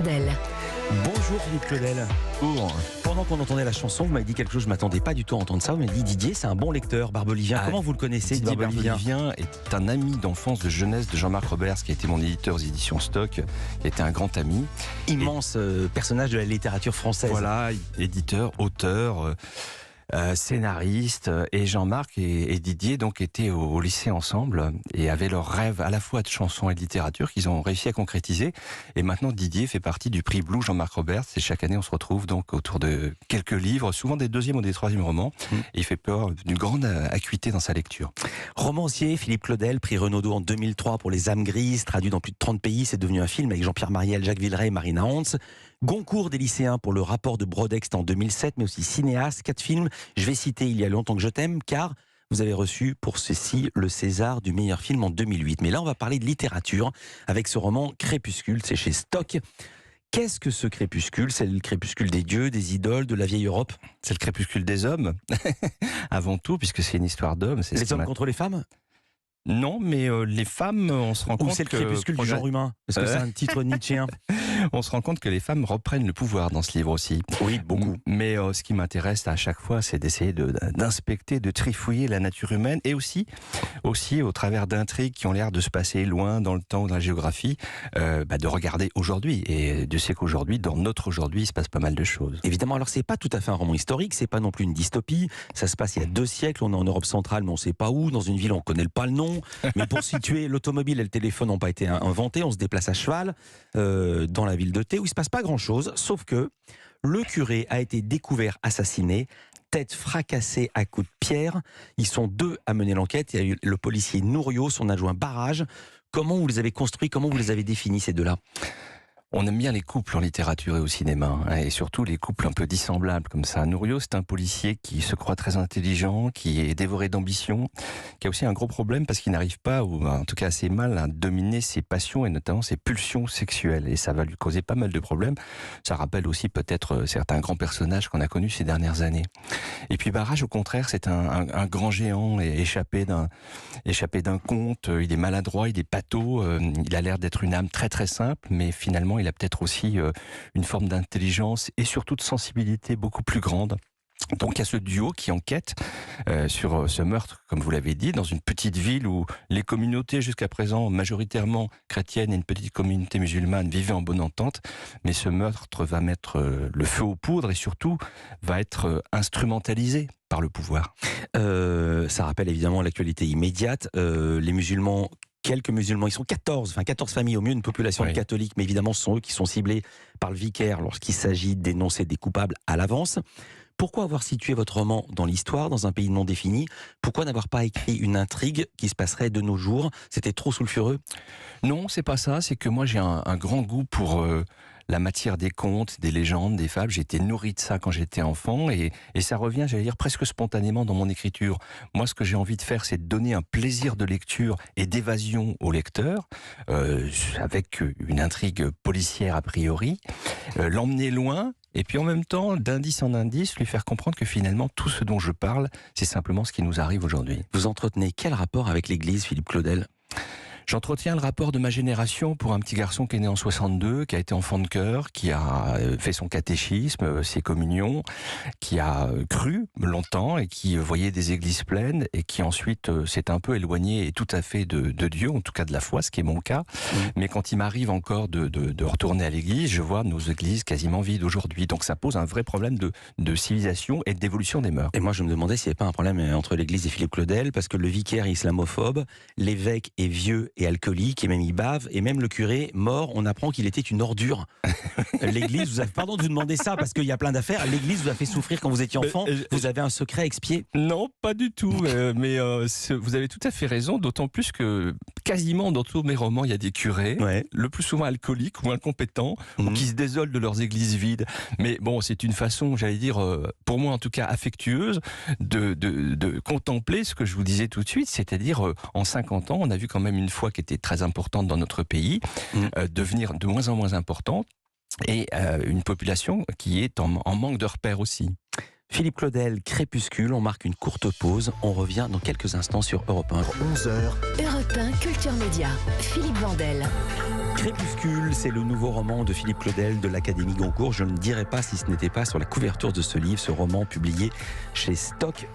Vandel. Bonjour Philippe Claudel. Pendant qu'on entendait la chanson, vous m'avez dit quelque chose, je ne m'attendais pas du tout à entendre ça. Vous m'avez dit Didier, c'est un bon lecteur, Barbelivien. Comment vous le connaissez, Didier Barbelivien? Barbelivien est un ami d'enfance, de jeunesse de Jean-Marc Roberts, qui a été mon éditeur aux éditions Stock, qui a été un grand ami. Immense personnage de la littérature française. Voilà, éditeur, auteur, scénariste. Et Jean-Marc et Didier donc étaient au lycée ensemble et avaient leur rêve à la fois de chansons et de littérature qu'ils ont réussi à concrétiser. Et maintenant Didier fait partie du prix Blue Jean-Marc Roberts. Et chaque année on se retrouve donc autour de quelques livres, souvent des deuxièmes ou des troisièmes romans. Et il fait peur d'une grande acuité dans sa lecture. Romancier, Philippe Claudel, prix Renaudot en 2003 pour Les âmes grises, traduit dans plus de 30 pays. C'est devenu un film avec Jean-Pierre Mariel, Jacques Villeray et Marina Hans. Goncourt des lycéens pour Le rapport de Brodext en 2007, mais aussi cinéaste, 4 films. Je vais citer Il y a longtemps que je t'aime, car vous avez reçu pour ceci le César du meilleur film en 2008. Mais là, on va parler de littérature avec ce roman Crépuscule, c'est chez Stock. Qu'est-ce que ce crépuscule? C'est le crépuscule des dieux, des idoles, de la vieille Europe? C'est le crépuscule des hommes, avant tout, puisque c'est une histoire d'hommes. Les hommes contre les femmes? Non, mais les femmes, on se rend compte que... Ou c'est le crépuscule du genre humain? Parce que c'est un titre nietzschéen. On se rend compte que les femmes reprennent le pouvoir dans ce livre aussi. Oui, beaucoup. Mais ce qui m'intéresse à chaque fois, c'est d'essayer d'inspecter, de trifouiller la nature humaine et aussi au travers d'intrigues qui ont l'air de se passer loin dans le temps ou dans la géographie, de regarder aujourd'hui. Et de sais qu'aujourd'hui, dans notre aujourd'hui, il se passe pas mal de choses. Évidemment, alors c'est pas tout à fait un roman historique, c'est pas non plus une dystopie. Ça se passe il y a 2 siècles, on est en Europe centrale, mais on sait pas où. Dans une ville, on connaît pas le nom. Mais pour situer, l'automobile et le téléphone n'ont pas été inventés. On se déplace à cheval dans la ville de Thé où il se passe pas grand-chose, sauf que le curé a été découvert assassiné, tête fracassée à coups de pierre. Ils sont 2 à mener l'enquête. Il y a eu le policier Nouriot, son adjoint Barrage. Comment vous les avez construits, comment vous les avez définis ces 2-là? On aime bien les couples en littérature et au cinéma, et surtout les couples un peu dissemblables comme ça. Nouriot, c'est un policier qui se croit très intelligent, qui est dévoré d'ambition, qui a aussi un gros problème parce qu'il n'arrive pas, ou en tout cas assez mal, à dominer ses passions et notamment ses pulsions sexuelles. Et ça va lui causer pas mal de problèmes. Ça rappelle aussi peut-être certains grands personnages qu'on a connus ces dernières années. Et puis Barrage, au contraire, c'est un grand géant échappé d'un conte. Il est maladroit, il est pâteau, il a l'air d'être une âme très très simple, mais finalement il a peut-être aussi une forme d'intelligence et surtout de sensibilité beaucoup plus grande. Donc il y a ce duo qui enquête sur ce meurtre, comme vous l'avez dit, dans une petite ville où les communautés jusqu'à présent majoritairement chrétiennes et une petite communauté musulmane vivaient en bonne entente, mais ce meurtre va mettre le feu aux poudres et surtout va être instrumentalisé par le pouvoir. Ça rappelle évidemment l'actualité immédiate. Les musulmans, quelques musulmans, ils sont 14 familles au mieux, une population de catholiques, mais évidemment ce sont eux qui sont ciblés par le vicaire lorsqu'il s'agit de dénoncer des coupables à l'avance. Pourquoi avoir situé votre roman dans l'histoire, dans un pays non défini? Pourquoi n'avoir pas écrit une intrigue qui se passerait de nos jours? C'était trop sulfureux? Non, c'est pas ça, c'est que moi j'ai un grand goût pour la matière des contes, des légendes, des fables. J'ai été nourri de ça quand j'étais enfant et ça revient, j'allais dire, presque spontanément dans mon écriture. Moi, ce que j'ai envie de faire, c'est de donner un plaisir de lecture et d'évasion au lecteur, avec une intrigue policière a priori, l'emmener loin. Et puis en même temps, d'indice en indice, lui faire comprendre que finalement, tout ce dont je parle, c'est simplement ce qui nous arrive aujourd'hui. Vous entretenez quel rapport avec l'Église, Philippe Claudel? J'entretiens le rapport de ma génération pour un petit garçon qui est né en 62, qui a été enfant de chœur, qui a fait son catéchisme, ses communions, qui a cru longtemps et qui voyait des églises pleines et qui ensuite s'est un peu éloigné et tout à fait de Dieu, en tout cas de la foi, ce qui est mon cas. Mais quand il m'arrive encore de retourner à l'église, je vois nos églises quasiment vides aujourd'hui. Donc ça pose un vrai problème de civilisation et d'évolution des mœurs. Et moi je me demandais s'il n'y avait pas un problème entre l'église et Philippe Claudel, parce que le vicaire est islamophobe, l'évêque est vieux et alcoolique, et même il bave, et même le curé, mort, on apprend qu'il était une ordure. L'église vous a... Pardon de vous demander ça, parce qu'il y a plein d'affaires. L'église vous a fait souffrir quand vous étiez enfant. Vous avez un secret à expier? Non, pas du tout. Mais vous avez tout à fait raison, d'autant plus que quasiment dans tous mes romans, il y a des curés, le plus souvent alcooliques ou incompétents, ou qui se désolent de leurs églises vides. Mais bon, c'est une façon, j'allais dire, pour moi en tout cas affectueuse, de contempler ce que je vous disais tout de suite, c'est-à-dire en 50 ans, on a vu quand même une foi qui était très importante dans notre pays, devenir de moins en moins importante, et une population qui est en manque de repères aussi. Philippe Claudel, Crépuscule, on marque une courte pause, on revient dans quelques instants sur Europe 1. 11h. Europe 1, Culture Média, Philippe Vandel. Crépuscule, c'est le nouveau roman de Philippe Claudel de l'Académie Goncourt. Je ne dirais pas si ce n'était pas sur la couverture de ce livre, ce roman publié chez Stock.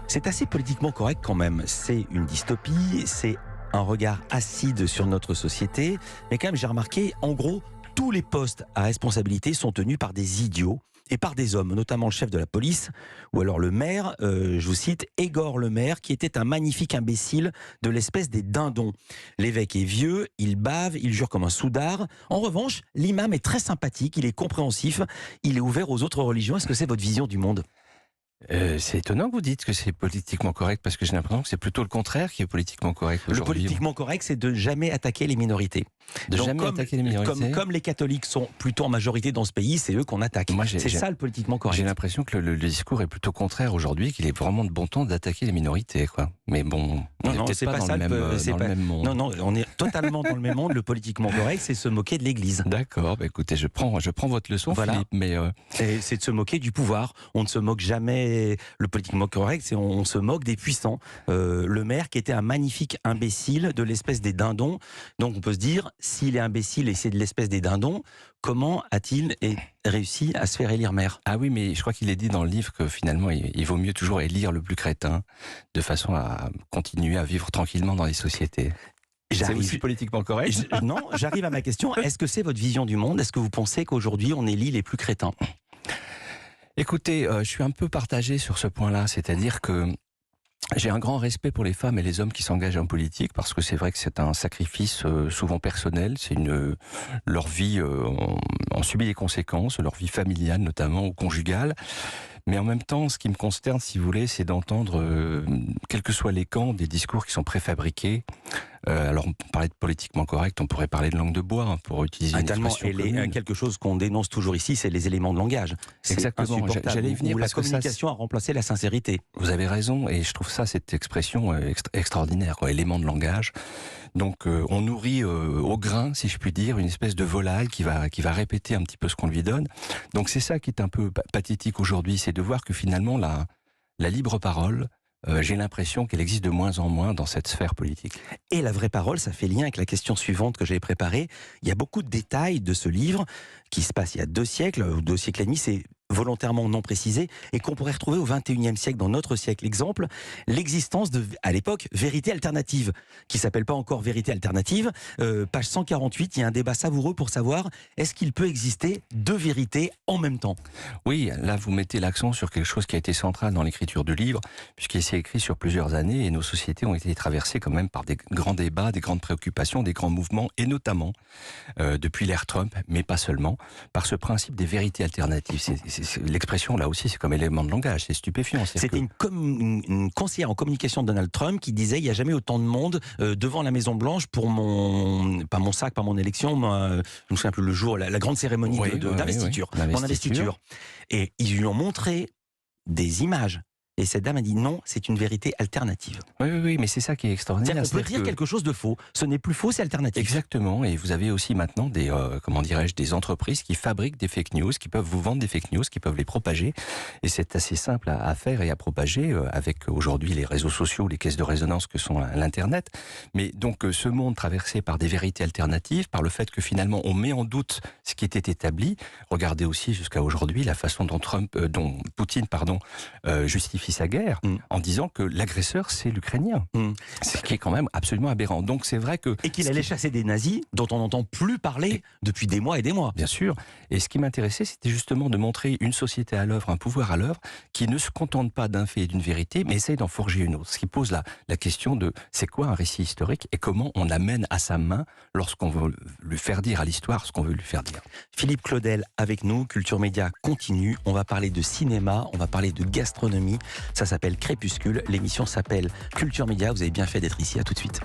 C'est assez politiquement correct quand même. C'est une dystopie, c'est un regard acide sur notre société. Mais quand même, j'ai remarqué, en gros, tous les postes à responsabilité sont tenus par des idiots et par des hommes, notamment le chef de la police, ou alors le maire, je vous cite, Égor le maire, qui était un magnifique imbécile de l'espèce des dindons. L'évêque est vieux, il bave, il jure comme un soudard. En revanche, l'imam est très sympathique, il est compréhensif, il est ouvert aux autres religions. Est-ce que c'est votre vision du monde ? C'est étonnant que vous dites que c'est politiquement correct, parce que j'ai l'impression que c'est plutôt le contraire qui est politiquement correct Le aujourd'hui. politiquement correct, c'est de jamais attaquer les minorités. De Donc, jamais attaquer les minorités. Comme les catholiques sont plutôt en majorité dans ce pays, c'est eux qu'on attaque. C'est ça le politiquement correct. J'ai l'impression que le discours est plutôt contraire aujourd'hui, qu'il est vraiment de bon ton d'attaquer les minorités, quoi. Mais bon, on est peut-être pas dans le même monde. Non, on est totalement dans le même monde. Le politiquement correct, c'est se moquer de l'Église. D'accord, écoutez, je prends votre leçon, voilà. Philippe, mais... C'est de se moquer du pouvoir. On ne se moque jamais... Le politiquement correct, c'est on se moque des puissants. Le maire qui était un magnifique imbécile de l'espèce des dindons. Donc on peut se dire, s'il est imbécile et c'est de l'espèce des dindons, comment a-t-il réussi à se faire élire maire ? Ah oui, mais je crois qu'il est dit dans le livre que finalement, il vaut mieux toujours élire le plus crétin, de façon à continuer à vivre tranquillement dans les sociétés. C'est aussi politiquement correct ? Non, j'arrive à ma question. Est-ce que c'est votre vision du monde ? Est-ce que vous pensez qu'aujourd'hui, on élit les plus crétins ? Écoutez, je suis un peu partagé sur ce point-là, c'est-à-dire que j'ai un grand respect pour les femmes et les hommes qui s'engagent en politique, parce que c'est vrai que c'est un sacrifice souvent personnel, leur vie en subit les conséquences, leur vie familiale notamment, ou conjugale. Mais en même temps, ce qui me consterne, si vous voulez, c'est d'entendre, quels que soient les camps, des discours qui sont préfabriqués. Alors, on parlait de politiquement correct, on pourrait parler de langue de bois, hein, pour utiliser une expression commune. Quelque chose qu'on dénonce toujours ici, c'est les éléments de langage. Exactement, j'allais y venir. Où la communication a remplacé la sincérité. Vous avez raison, et je trouve cette expression extraordinaire, quoi, élément de langage. Donc, on nourrit au grain, si je puis dire, une espèce de volaille qui va répéter un petit peu ce qu'on lui donne. Donc, c'est ça qui est un peu pathétique aujourd'hui, c'est de voir que finalement, la libre parole, j'ai l'impression qu'elle existe de moins en moins dans cette sphère politique. Et la vraie parole, ça fait lien avec la question suivante que j'avais préparée. Il y a beaucoup de détails de ce livre qui se passe il y a 2 siècles, ou 2 siècles et demi, c'est volontairement non précisé, et qu'on pourrait retrouver au XXIe siècle, dans notre siècle. Exemple, l'existence de, à l'époque, vérité alternative, qui s'appelle pas encore vérité alternative. Page 148, il y a un débat savoureux pour savoir, est-ce qu'il peut exister 2 vérités en même temps ? Oui, là vous mettez l'accent sur quelque chose qui a été central dans l'écriture du livre, puisqu'il s'est écrit sur plusieurs années, et nos sociétés ont été traversées quand même par des grands débats, des grandes préoccupations, des grands mouvements, et notamment, depuis l'ère Trump, mais pas seulement, par ce principe des vérités alternatives. L'expression, là aussi, c'est comme élément de langage, c'est stupéfiant. C'était une conseillère en communication de Donald Trump qui disait, il n'y a jamais autant de monde devant la Maison Blanche pour pas mon élection, je me souviens plus le jour, la grande cérémonie d'investiture, mon investiture. Et ils lui ont montré des images. Et cette dame a dit non, c'est une vérité alternative. Oui, mais c'est ça qui est extraordinaire. On peut dire quelque chose de faux. Ce n'est plus faux, c'est alternatif. Exactement. Et vous avez aussi maintenant des entreprises qui fabriquent des fake news, qui peuvent vous vendre des fake news, qui peuvent les propager. Et c'est assez simple à faire et à propager avec aujourd'hui les réseaux sociaux, les caisses de résonance que sont l'Internet. Mais donc ce monde traversé par des vérités alternatives, par le fait que finalement on met en doute ce qui était établi. Regardez aussi jusqu'à aujourd'hui la façon dont Poutine justifie sa guerre en disant que l'agresseur c'est l'Ukrainien. Ce qui est quand même absolument aberrant. Donc c'est vrai que... Et qu'il allait chasser des nazis dont on n'entend plus parler depuis des mois et des mois. Bien sûr. Et ce qui m'intéressait, c'était justement de montrer une société à l'œuvre, un pouvoir à l'œuvre, qui ne se contente pas d'un fait et d'une vérité, mais essaye d'en forger une autre. Ce qui pose la question de c'est quoi un récit historique et comment on l'amène à sa main lorsqu'on veut lui faire dire à l'histoire ce qu'on veut lui faire dire. Philippe Claudel avec nous, Culture Média continue. On va parler de cinéma, on va parler de gastronomie. Ça s'appelle Crépuscule, l'émission s'appelle Culture Média. Vous avez bien fait d'être ici, à tout de suite.